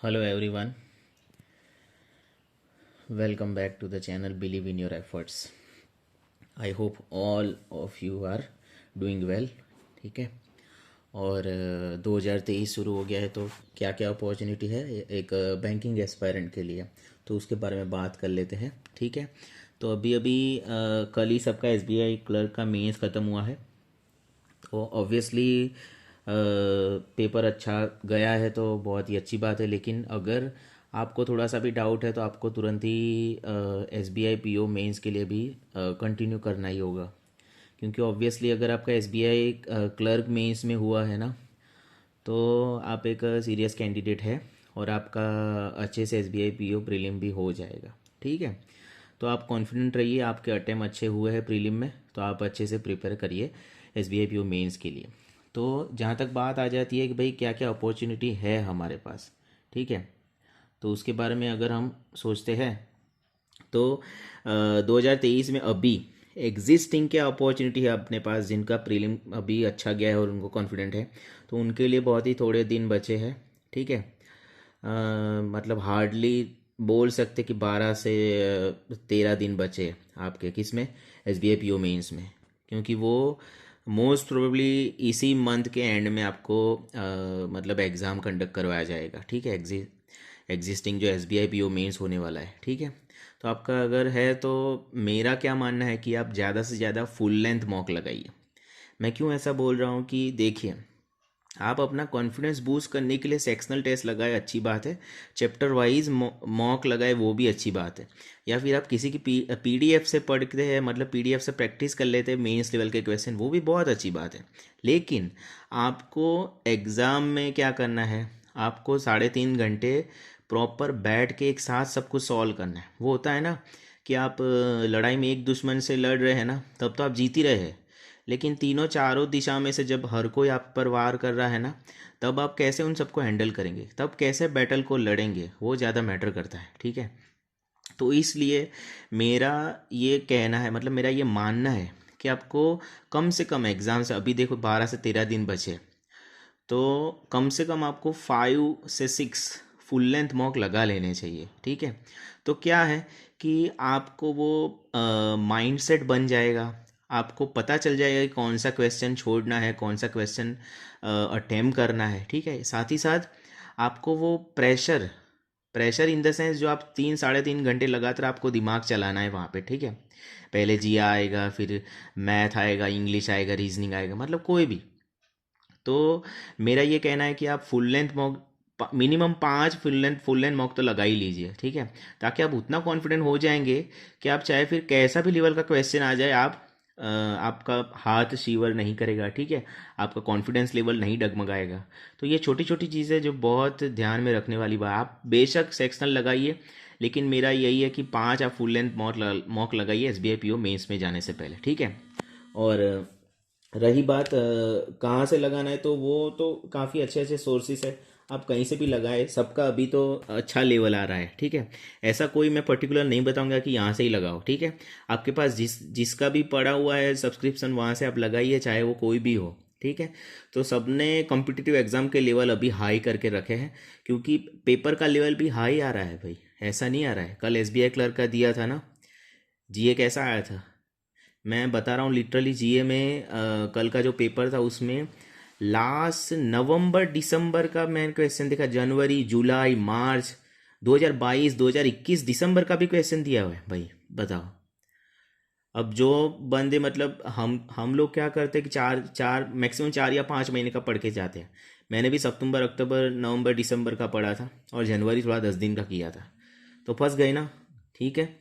Hello everyone, welcome back to the channel Believe in Your Efforts. I hope all of you are doing well. ठीक है। और 2023 शुरू हो गया है तो क्या क्या अपॉर्चुनिटी है एक बैंकिंग एस्पायरेंट के लिए, तो उसके बारे में बात कर लेते हैं। ठीक है। तो अभी अभी कल ही सबका एसबीआई क्लर्क का मेंस ख़त्म हुआ है। तो ऑब्वियसली पेपर अच्छा गया है तो बहुत ही अच्छी बात है, लेकिन अगर आपको थोड़ा सा भी डाउट है तो आपको तुरंत ही S B I P O mains के लिए भी कंटिन्यू करना ही होगा, क्योंकि ऑब्वियसली अगर आपका S B I clerk mains में हुआ है ना, तो आप एक सीरियस कैंडिडेट है और आपका अच्छे से S B I P O prelim भी हो जाएगा। ठीक है। तो आप कॉन्फिडेंट रहिए, आपके अटेम्प्ट अच्छे हुए हैं प्रीलिम में, तो आप अच्छे से प्रिपेयर करिए S B I P O mains के लिए। तो जहाँ तक बात आ जाती है कि भाई क्या क्या अपॉर्चुनिटी है हमारे पास, ठीक है, तो उसके बारे में अगर हम सोचते हैं तो 2023 में अभी एग्जिस्टिंग क्या अपॉर्चुनिटी है अपने पास, जिनका प्रीलिम अभी अच्छा गया है और उनको कॉन्फिडेंट है, तो उनके लिए बहुत ही थोड़े दिन बचे हैं। ठीक है। मतलब हार्डली बोल सकते कि 12 से 13 दिन बचे आपके किस में, S B I P O mains में, क्योंकि वो मोस्ट प्रोबेबली इसी मंथ के एंड में आपको मतलब एग्ज़ाम कंडक्ट करवाया जाएगा। ठीक है। एग्जिस्टिंग जो S B I P O mains होने वाला है। ठीक है। तो आपका अगर है तो मेरा क्या मानना है कि आप ज़्यादा से ज़्यादा फुल लेंथ मॉक लगाइए। मैं क्यों ऐसा बोल रहा हूँ कि देखिए, आप अपना कॉन्फिडेंस बूस्ट करने के लिए सेक्शनल टेस्ट लगाए, अच्छी बात है। चैप्टर वाइज मॉक लगाए, वो भी अच्छी बात है। या फिर आप किसी की पीडीएफ से पढ़ते हैं, मतलब पीडीएफ से प्रैक्टिस कर लेते हैं मेंस लेवल के क्वेश्चन, वो भी बहुत अच्छी बात है। लेकिन आपको एग्ज़ाम में क्या करना है, आपको 3.5 घंटे प्रॉपर बैठ के एक साथ सब कुछ सॉल्व करना है। वो होता है ना कि आप लड़ाई में एक दुश्मन से लड़ रहे हैं ना, तब तो आप जीत ही रहे हैं, लेकिन तीनों चारों दिशा में से जब हर कोई आप पर वार कर रहा है ना, तब आप कैसे उन सबको हैंडल करेंगे, तब कैसे बैटल को लड़ेंगे, वो ज़्यादा मैटर करता है। ठीक है। तो इसलिए मेरा ये कहना है, मतलब मेरा ये मानना है कि आपको कम से कम एग्ज़ाम से, अभी देखो 12 से 13 दिन बचे, तो कम से कम आपको 5 से 6 फुल लेंथ मॉक लगा लेने चाहिए। ठीक है। तो क्या है कि आपको वो माइंडसेट बन जाएगा, आपको पता चल जाएगा कि कौन सा क्वेश्चन छोड़ना है, कौन सा क्वेश्चन अटेम्प्ट करना है। ठीक है। साथ ही साथ आपको वो pressure pressure in the sense, जो आप 3 साढ़े 3 घंटे लगातार आपको दिमाग चलाना है वहाँ पे। ठीक है। पहले जी आएगा, फिर मैथ आएगा, इंग्लिश आएगा, रीजनिंग आएगा, मतलब कोई भी। तो मेरा ये कहना है कि आप full length mock minimum 5 full length mock तो लगा ही लीजिए। ठीक है। ताकि आप उतना कॉन्फिडेंट हो जाएंगे कि आप चाहे फिर कैसा भी लेवल का क्वेश्चन आ जाए, आप आपका हाथ शीवर नहीं करेगा। ठीक है। आपका कॉन्फिडेंस लेवल नहीं डगमगाएगा। तो ये छोटी छोटी चीज़ें जो बहुत ध्यान में रखने वाली बात, आप बेशक सेक्शनल लगाइए, लेकिन मेरा यही है कि 5 आप फुल लेंथ मॉक लगाइए S B I P O mains में जाने से पहले। ठीक है। और रही बात कहाँ से लगाना है, तो वो तो काफ़ी अच्छे अच्छे सोर्सेस है, आप कहीं से भी लगाए, सबका अभी तो अच्छा लेवल आ रहा है। ठीक है। ऐसा कोई मैं पर्टिकुलर नहीं बताऊंगा कि यहाँ से ही लगाओ। ठीक है। आपके पास जिसका भी पड़ा हुआ है सब्सक्रिप्शन, वहाँ से आप लगाइए, चाहे वो कोई भी हो। ठीक है। तो सबने कॉम्पिटिटिव एग्जाम के लेवल अभी हाई करके रखे हैं, क्योंकि पेपर का लेवल भी हाई आ रहा है भाई, ऐसा नहीं आ रहा है। कल एस बी आई क्लर्क का दिया था ना, जीए कैसा आया था, मैं बता रहा हूँ लिटरली। जीए में कल का जो पेपर था उसमें लास्ट नवंबर दिसंबर का मैंने क्वेश्चन देखा, जनवरी जुलाई मार्च 2022 2021 दिसंबर का भी क्वेश्चन दिया हुआ है भाई, बताओ। अब जो बंदे, मतलब हम लोग क्या करते हैं कि चार चार मैक्सिमम 4 या 5 महीने का पढ़ के जाते हैं। मैंने भी सितंबर अक्टूबर नवंबर दिसंबर का पढ़ा था, और जनवरी थोड़ा 10 दिन का किया था, तो फंस गए ना। ठीक है।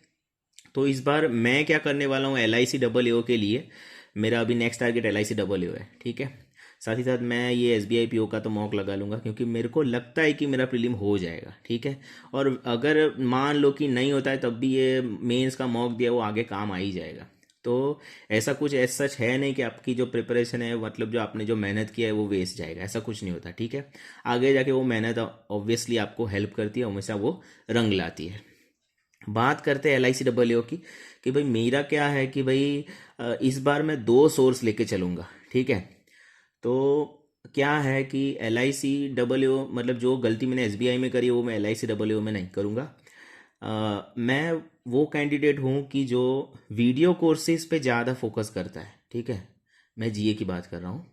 तो इस बार मैं क्या करने वाला हूँ, L I C double A ओ के लिए मेरा अभी next target L I C double A O है। ठीक है। साथ ही साथ मैं ये S B I P O का तो मॉक लगा लूँगा, क्योंकि मेरे को लगता है कि मेरा प्रीलिम हो जाएगा। ठीक है। और अगर मान लो कि नहीं होता है, तब भी ये मेंस का मॉक दिया वो आगे काम आ ही जाएगा। तो ऐसा कुछ ऐसा सच है नहीं कि आपकी जो प्रिपरेशन है, मतलब जो आपने जो मेहनत किया है वो वेस्ट जाएगा, ऐसा कुछ नहीं होता। ठीक है। आगे जाके वो मेहनत ऑब्वियसली आपको हेल्प करती है, हमेशा वो रंग लाती है। बात करते हैं L I C double O की, कि भाई मेरा क्या है कि भाई इस बार मैं 2 सोर्स लेके चलूँगा। ठीक है। तो क्या है कि LICAA मतलब जो गलती मैंने SBI में करी है वो मैं LICAA में नहीं करूँगा। मैं वो कैंडिडेट हूँ कि जो वीडियो कोर्सेज पे ज़्यादा फोकस करता है, ठीक है। मैं GA की बात कर रहा हूँ।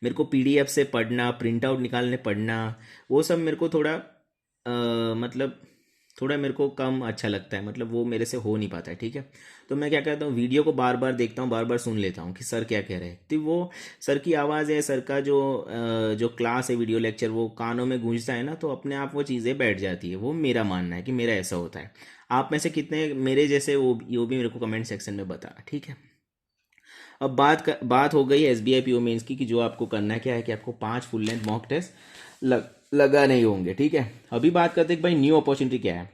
मेरे को PDF से पढ़ना, प्रिंट आउट निकालने पढ़ना, वो सब मेरे को थोड़ा मतलब थोड़ा मेरे को कम अच्छा लगता है, मतलब वो मेरे से हो नहीं पाता है, ठीक है। तो मैं क्या करता हूँ, वीडियो को बार बार देखता हूँ, बार बार सुन लेता हूँ कि सर क्या कह रहे हैं। तो वो सर की आवाज़ है, सर का जो क्लास है, वीडियो लेक्चर, वो कानों में गूंजता है ना, तो अपने आप वो चीज़ें बैठ जाती है। वो मेरा मानना है कि मेरा ऐसा होता है। आप में से कितने मेरे जैसे वो भी मेरे को कमेंट सेक्शन में बताना, ठीक है। अब बात हो गई SBI PO मेंस की, कि जो आपको करना है क्या है कि आपको 5 फुल लेंथ मॉक टेस्ट लगा नहीं होंगे, ठीक है। अभी बात करते हैं कि भाई न्यू अपॉर्चुनिटी क्या है।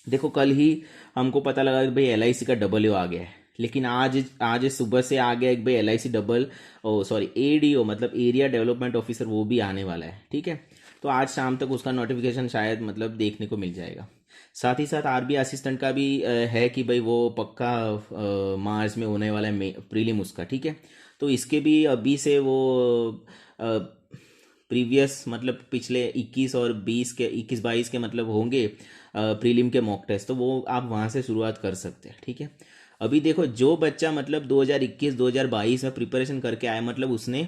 देखो, कल ही हमको पता लगा कि भाई LIC का WO आ गया है, लेकिन आज आज सुबह से आ गया कि भाई LIC double O sorry ADO मतलब एरिया डेवलपमेंट ऑफिसर वो भी आने वाला है, ठीक है। तो आज शाम तक उसका नोटिफिकेशन शायद मतलब देखने को मिल जाएगा। साथ ही साथ RBI असिस्टेंट का भी है कि भाई वो पक्का मार्च में होने वाला है प्रीलिम उसका, ठीक है। तो इसके भी अभी से वो प्रीवियस मतलब पिछले 21 और 20 के 21-22 के मतलब होंगे प्रीलिम के मॉक टेस्ट, तो वो आप वहाँ से शुरुआत कर सकते हैं, ठीक है। अभी देखो, जो बच्चा मतलब 2021 2022 में प्रिपरेशन करके आया, मतलब उसने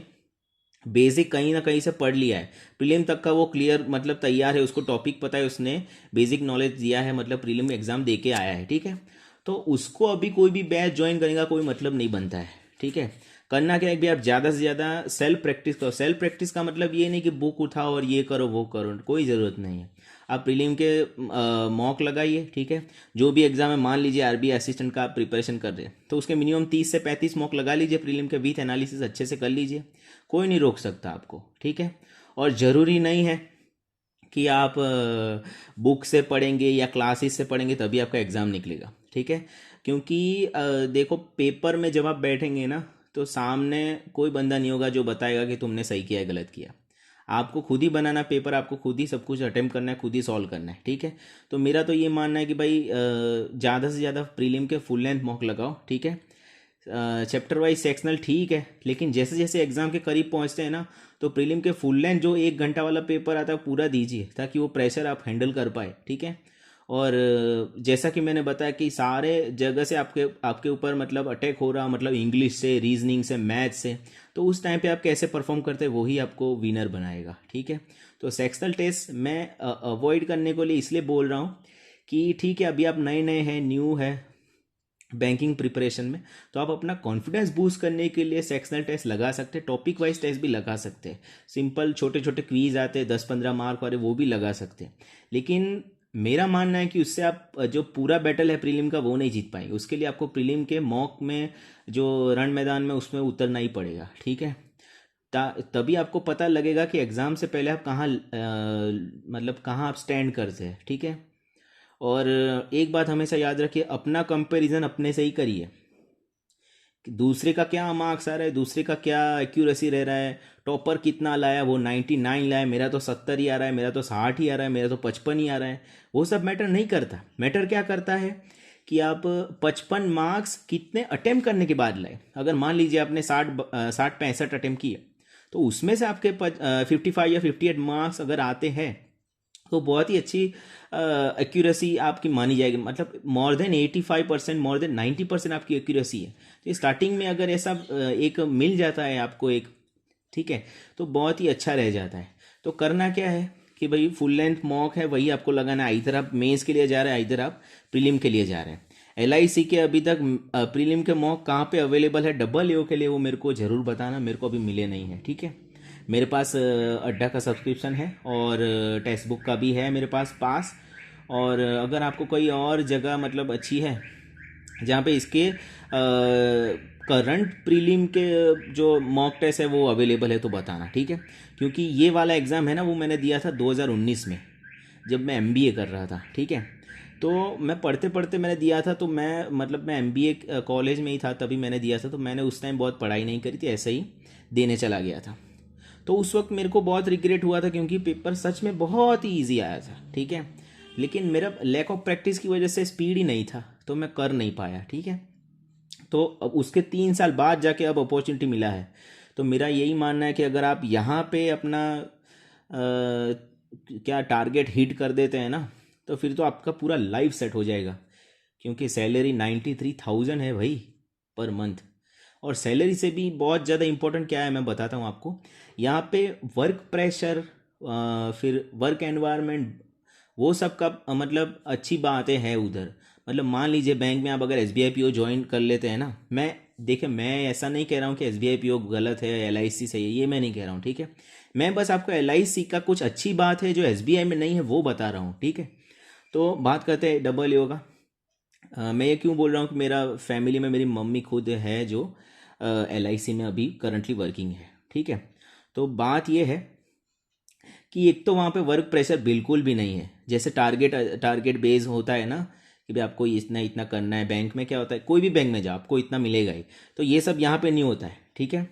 बेसिक कहीं ना कहीं से पढ़ लिया है, प्रीलिम तक का वो क्लियर मतलब तैयार है, उसको टॉपिक पता है, उसने बेसिक नॉलेज दिया है, मतलब प्रीलिम एग्जाम दे के आया है, ठीक है। तो उसको अभी कोई भी बैच ज्वाइन करेगा कोई मतलब नहीं बनता है, ठीक है। करना क्या है कि आप ज़्यादा से ज़्यादा सेल्फ प्रैक्टिस करो। सेल्फ प्रैक्टिस का मतलब ये नहीं कि बुक उठाओ और ये करो वो करो, कोई ज़रूरत नहीं है। आप प्रीलिम के मॉक लगाइए, ठीक है। जो भी एग्जाम है, मान लीजिए RBI असिस्टेंट का आप प्रिपरेशन कर रहे हैं, तो उसके मिनिमम 30 से 35 मॉक लगा लीजिए, प्रीलिम के विथ एनालिसिस अच्छे से कर लीजिए। कोई नहीं रोक सकता आपको, ठीक है। और ज़रूरी नहीं है कि आप बुक से पढ़ेंगे या क्लासेस से पढ़ेंगे तभी आपका एग्ज़ाम निकलेगा, ठीक है। क्योंकि देखो, पेपर में जब आप बैठेंगे ना, तो सामने कोई बंदा नहीं होगा जो बताएगा कि तुमने सही किया है गलत किया। आपको खुद ही बनाना पेपर, आपको खुद ही सब कुछ अटेम्प्ट करना है, खुद ही सॉल्व करना है, ठीक है। तो मेरा तो ये मानना है कि भाई ज़्यादा से ज़्यादा प्रीलिम के फुल लेंथ मॉक लगाओ, ठीक है। चैप्टर वाइज सेक्शनल ठीक है, लेकिन जैसे जैसे एग्जाम के करीब पहुंचते हैं ना, तो प्रीलिम के फुल लेंथ जो 1 घंटा वाला पेपर आता है पूरा दीजिए, ताकि वो प्रेशर आप हैंडल कर पाए, ठीक है। और जैसा कि मैंने बताया कि सारे जगह से आपके आपके ऊपर मतलब अटैक हो रहा, मतलब इंग्लिश से, रीजनिंग से, मैथ से, तो उस टाइम पे आप कैसे परफॉर्म करते हैं वही आपको विनर बनाएगा, ठीक है। तो सेक्शनल टेस्ट मैं अवॉइड करने को लिए इसलिए बोल रहा हूँ कि ठीक है, अभी आप नए नए हैं, न्यू है बैंकिंग प्रिपरेशन में, तो आप अपना कॉन्फिडेंस बूस्ट करने के लिए सेक्शनल टेस्ट लगा सकते हैं, टॉपिक वाइज टेस्ट भी लगा सकते हैं, सिंपल छोटे छोटे क्वीज आते हैं 10-15 मार्क वाले, वो भी लगा सकते हैं। लेकिन मेरा मानना है कि उससे आप जो पूरा बैटल है प्रीलिम का वो नहीं जीत पाएंगे। उसके लिए आपको प्रीलिम के मॉक में जो रण मैदान में उसमें उतरना ही पड़ेगा, ठीक है। तभी आपको पता लगेगा कि एग्ज़ाम से पहले आप कहाँ मतलब कहाँ आप स्टैंड करते हैं, ठीक है। और एक बात हमेशा याद रखिए, अपना कंपैरिजन अपने से ही करिए कि दूसरे का क्या मार्क्स आ रहा है, दूसरे का क्या एक्यूरेसी रह रहा है, टॉपर कितना लाया, वो 99 लाया, मेरा तो 70 ही आ रहा है, मेरा तो 60 ही आ रहा है, मेरा तो 55 ही आ रहा है। वो सब मैटर नहीं करता। मैटर क्या करता है कि आप 55 मार्क्स कितने अटेम्प्ट करने के बाद लाए। अगर मान लीजिए आपने 60-65 अटेम्प्ट किए, तो उसमें से आपके 55 या 58 मार्क्स अगर आते हैं, तो बहुत ही अच्छी एक्यूरेसी आपकी मानी जाएगी, मतलब मोर देन 85%, मोर देन 90% आपकी एक्यूरेसी है। तो स्टार्टिंग में अगर ऐसा एक मिल जाता है आपको एक, ठीक है, तो बहुत ही अच्छा रह जाता है। तो करना क्या है कि भाई फुल लेंथ मॉक है वही आपको लगाना है, इधर आप मेंस के लिए जा रहे हैं, इधर आप प्रीलिम के लिए जा रहे हैं। LIC के अभी तक प्रीलिम के मॉक कहाँ पे अवेलेबल है WO के लिए, वो मेरे को ज़रूर बताना, मेरे को अभी मिले नहीं है, ठीक है। मेरे पास अड्डा का सब्सक्रिप्शन है और टेक्स्ट बुक का भी है मेरे पास। और अगर आपको कोई और जगह मतलब अच्छी है जहाँ पे इसके करंट प्रीलिम के जो मॉक टेस्ट है वो अवेलेबल है, तो बताना, ठीक है। क्योंकि ये वाला एग्ज़ाम है ना, वो मैंने दिया था 2019 में, जब मैं MBA कर रहा था, ठीक है। तो मैं पढ़ते पढ़ते मैंने दिया था, तो मैं मतलब मैं MBA कॉलेज में ही था तभी मैंने दिया था, तो मैंने उस टाइम बहुत पढ़ाई नहीं करी थी, ऐसे ही देने चला गया था। तो उस वक्त मेरे को बहुत रिग्रेट हुआ था, क्योंकि पेपर सच में बहुत ही ईजी आया था, ठीक है। लेकिन मेरा लैक ऑफ प्रैक्टिस की वजह से स्पीड ही नहीं था, तो मैं कर नहीं पाया, ठीक है। तो अब उसके 3 साल बाद जाके अब अपॉर्चुनिटी मिला है, तो मेरा यही मानना है कि अगर आप यहाँ पे अपना क्या टारगेट हिट कर देते हैं ना, तो फिर तो आपका पूरा लाइफ सेट हो जाएगा। क्योंकि सैलरी 93,000 है भाई पर मंथ। और सैलरी से भी बहुत ज़्यादा इंपॉर्टेंट क्या है मैं बताता हूँ आपको। यहाँ पे वर्क प्रेशर, फिर वर्क एनवायरनमेंट, वो सब का मतलब अच्छी बातें हैं उधर। मतलब मान लीजिए बैंक में आप अगर S B I P O join कर लेते हैं ना, मैं देखिए मैं ऐसा नहीं कह रहा हूँ कि S B I P O गलत है, एल आई सी सही है, ये मैं नहीं कह रहा हूँ, ठीक है। मैं बस आपको एल आई सी का कुछ अच्छी बात है जो एस बी आई में नहीं है वो बता रहा हूँ, ठीक है। तो बात करते हैं डबल ओ का। मैं ये क्यों बोल रहा हूँ कि मेरा फैमिली में मेरी मम्मी खुद है जो एल आई सी में अभी करंटली वर्किंग है, ठीक है। तो बात ये है कि एक तो वहाँ पे वर्क प्रेशर बिल्कुल भी नहीं है। जैसे टारगेट बेस होता है ना कि भाई आपको इतना इतना करना है। बैंक में क्या होता है, कोई भी बैंक में जाओ आपको इतना मिलेगा ही, तो ये सब यहाँ पे नहीं होता है, ठीक है।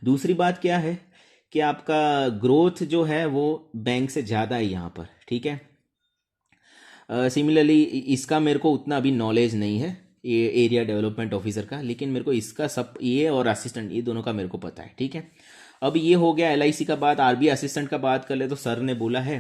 दूसरी बात क्या है कि आपका ग्रोथ जो है वो बैंक से ज़्यादा है यहाँ पर, ठीक है। सिमिलरली इसका मेरे को उतना अभी नॉलेज नहीं है ये एरिया डेवलपमेंट ऑफिसर का, लेकिन मेरे को इसका सब ये और असिस्टेंट ये दोनों का मेरे को पता है, ठीक है। अब ये हो गया एल आई सी का बात। आर बी आई असिस्टेंट का बात कर ले तो सर ने बोला है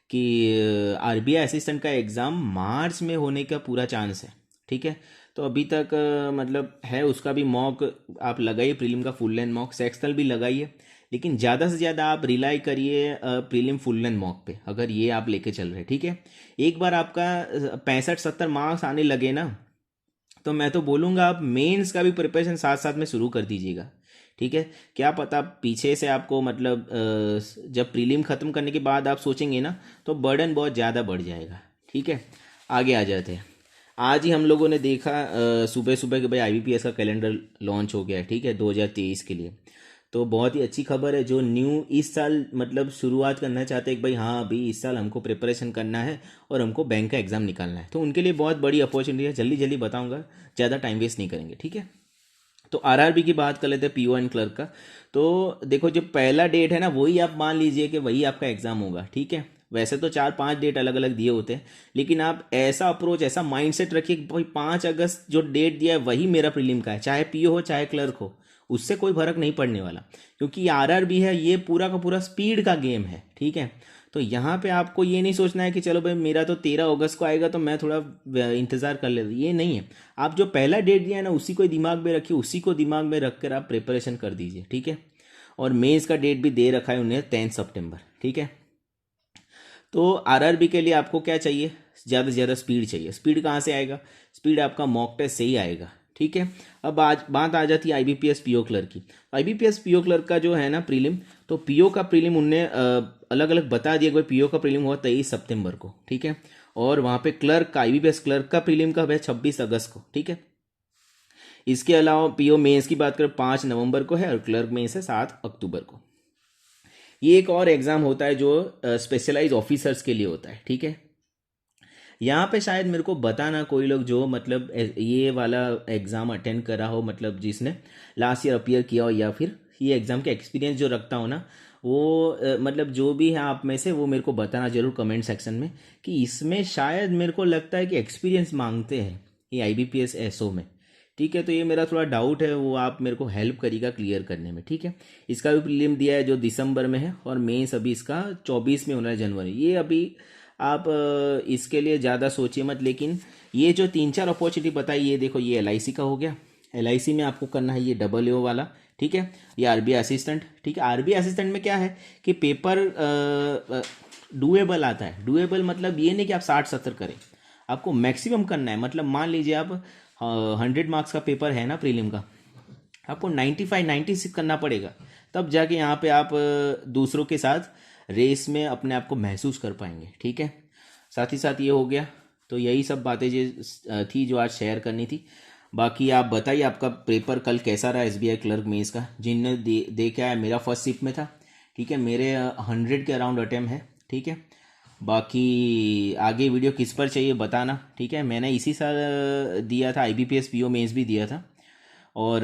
कि आर बी आई असिस्टेंट का एग्ज़ाम मार्च में होने का पूरा चांस है, ठीक है। तो अभी तक मतलब है उसका भी मॉक आप लगाइए, प्रीलिम का फुल लेंथ मॉक, सेक्शनल भी लगाइए, लेकिन ज़्यादा से ज़्यादा आप रिलाई करिए प्रीलिम फुल लेंथ मॉक पे, अगर ये आप लेके चल रहे, ठीक है। एक बार आपका 65-70 मार्क्स आने लगे ना, तो मैं तो बोलूँगा आप मेंस का भी प्रिपरेशन साथ साथ में शुरू कर दीजिएगा, ठीक है। क्या पता पीछे से आपको मतलब जब प्रीलिम ख़त्म करने के बाद आप सोचेंगे ना तो बर्डन बहुत ज़्यादा बढ़ जाएगा, ठीक है। आगे आ जाते हैं। आज ही हम लोगों ने देखा सुबह सुबह कि भाई आई बी पी एस का कैलेंडर लॉन्च हो गया है, ठीक है, 2023 के लिए। तो बहुत ही अच्छी खबर है। जो न्यू इस साल मतलब शुरुआत करना चाहते हैं कि भाई हाँ अभी इस साल हमको प्रिपरेशन करना है और हमको बैंक का एग्ज़ाम निकालना है, तो उनके लिए बहुत बड़ी अपॉर्चुनिटी है। जल्दी जल्दी बताऊंगा, ज़्यादा टाइम वेस्ट नहीं करेंगे, ठीक है। तो आरआरबी की बात कर लेते हैं, पीओ एंड क्लर्क का। तो देखो जो पहला डेट है ना वही आप मान लीजिए कि वही आपका एग्ज़ाम होगा, ठीक है। वैसे तो 4-5 डेट अलग अलग दिए होते हैं, लेकिन आप ऐसा अप्रोच ऐसा माइंडसेट रखिए कि भाई 5 अगस्त जो डेट दिया है वही मेरा प्रीलिम का है, चाहे पीओ हो चाहे क्लर्क हो, उससे कोई फर्क नहीं पड़ने वाला। क्योंकि आरआरबी है ये पूरा का पूरा स्पीड का गेम है, ठीक है। तो यहाँ पे आपको ये नहीं सोचना है कि चलो भाई मेरा तो 13 अगस्त को आएगा तो मैं थोड़ा इंतज़ार कर लेता, ये नहीं है। आप जो पहला डेट दिया है ना उसी को दिमाग में रखिए, उसी को दिमाग में रख कर आप प्रिपरेशन कर दीजिए, ठीक है। और मेंस का डेट भी दे रखा है उन्हें 10 सितंबर, ठीक है। तो आरआरबी के लिए आपको क्या चाहिए, ज़्यादा से ज़्यादा स्पीड चाहिए। स्पीड कहाँ से आएगा, स्पीड आपका मॉक टेस्ट से ही आएगा, ठीक है। अब आज बात आ जाती है आईबीपीएस पीओ क्लर्क की। आईबीपीएस पीओ क्लर्क का जो है ना प्रीलिम, तो पीओ का प्रीलिम उनने अलग अलग बता दिया कि पीओ का प्रीलिम हुआ 23 सितंबर को, ठीक है। और वहाँ पे क्लर्क का आईबीपीएस क्लर्क का प्रीलिम कब है, 26 अगस्त को, ठीक है। इसके अलावा पीओ मेंस की बात करें 5 नवंबर को है और क्लर्क मेंस है 7 अक्टूबर को। ये एक और एग्ज़ाम होता है जो स्पेशलाइज ऑफिसर्स के लिए होता है, ठीक है। यहाँ पे शायद मेरे को बताना कोई लोग जो मतलब ये वाला एग्ज़ाम अटेंड करा हो, मतलब जिसने लास्ट ईयर अपीयर किया हो, या फिर ये एग्ज़ाम का एक्सपीरियंस जो रखता हो ना वो मतलब जो भी है आप में से वो मेरे को बताना जरूर कमेंट सेक्शन में कि इसमें शायद मेरे को लगता है कि एक्सपीरियंस मांगते हैं ये I B P S S O में, ठीक है। तो ये मेरा थोड़ा डाउट है, वो आप मेरे को हेल्प करिएगा क्लियर करने में, ठीक है। इसका भी प्रीलिम दिया है जो दिसंबर में है, और मेंस अभी इसका 24 में होना है, जनवरी। ये अभी आप इसके लिए ज़्यादा सोचिए मत, लेकिन ये जो 3-4 अपॉर्चुनिटी बताई, ये देखो ये एल आई सी का हो गया। एल आई सी में आपको करना है ये डबल ओ वाला, ठीक है। ये आर बी आई असिस्टेंट, ठीक है। आर बी आई असिस्टेंट में क्या है कि पेपर डुएबल आता है। डुएबल मतलब ये नहीं कि आप 60-70 करें, आपको मैक्सिमम करना है। मतलब मान लीजिए आप 100 मार्क्स का पेपर है ना प्रीलिम का, आपको 95-96 करना पड़ेगा, तब जाके यहाँ पे आप दूसरों के साथ रेस में अपने आप को महसूस कर पाएंगे, ठीक है। साथ ही साथ ये हो गया। तो यही सब बातें जो थी जो आज शेयर करनी थी। बाकी आप बताइए आपका पेपर कल कैसा रहा एसबीआई क्लर्क मेंस का। जिनने देखा है, मेरा फर्स्ट शिफ्ट में था, ठीक है। मेरे 100 के अराउंड अटेम्प्ट है, ठीक है। बाकी आगे वीडियो किस पर चाहिए बताना, ठीक है। मैंने इसी साल दिया था आईबीपीएस पीओ मेंस भी दिया था, और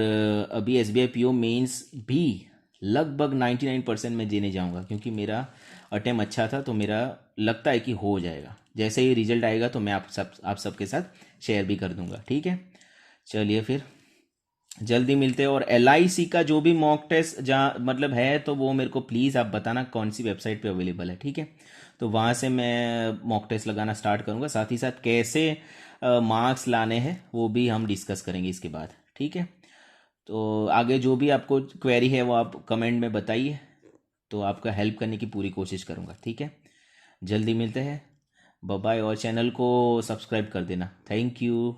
अभी एसबीआई पीओ मेंस भी लगभग 99% में देने जाऊंगा, क्योंकि मेरा अटेम्प्ट अच्छा था। तो मेरा लगता है कि हो जाएगा। जैसे ही रिजल्ट आएगा तो मैं आप सबके साथ शेयर भी कर दूंगा, ठीक है। चलिए फिर जल्दी मिलते हैं। और LIC का जो भी मॉक टेस्ट जहाँ मतलब है तो वो मेरे को प्लीज़ आप बताना कौन सी वेबसाइट पे अवेलेबल है, ठीक है। तो वहाँ से मैं मॉक टेस्ट लगाना स्टार्ट करूँगा, साथ ही साथ कैसे मार्क्स लाने हैं वो भी हम डिस्कस करेंगे इसके बाद, ठीक है। तो आगे जो भी आपको क्वेरी है वो आप कमेंट में बताइए, तो आपका हेल्प करने की पूरी कोशिश करूँगा, ठीक है। जल्दी मिलते हैं, बाय बाय। और चैनल को सब्सक्राइब कर देना। Thank you.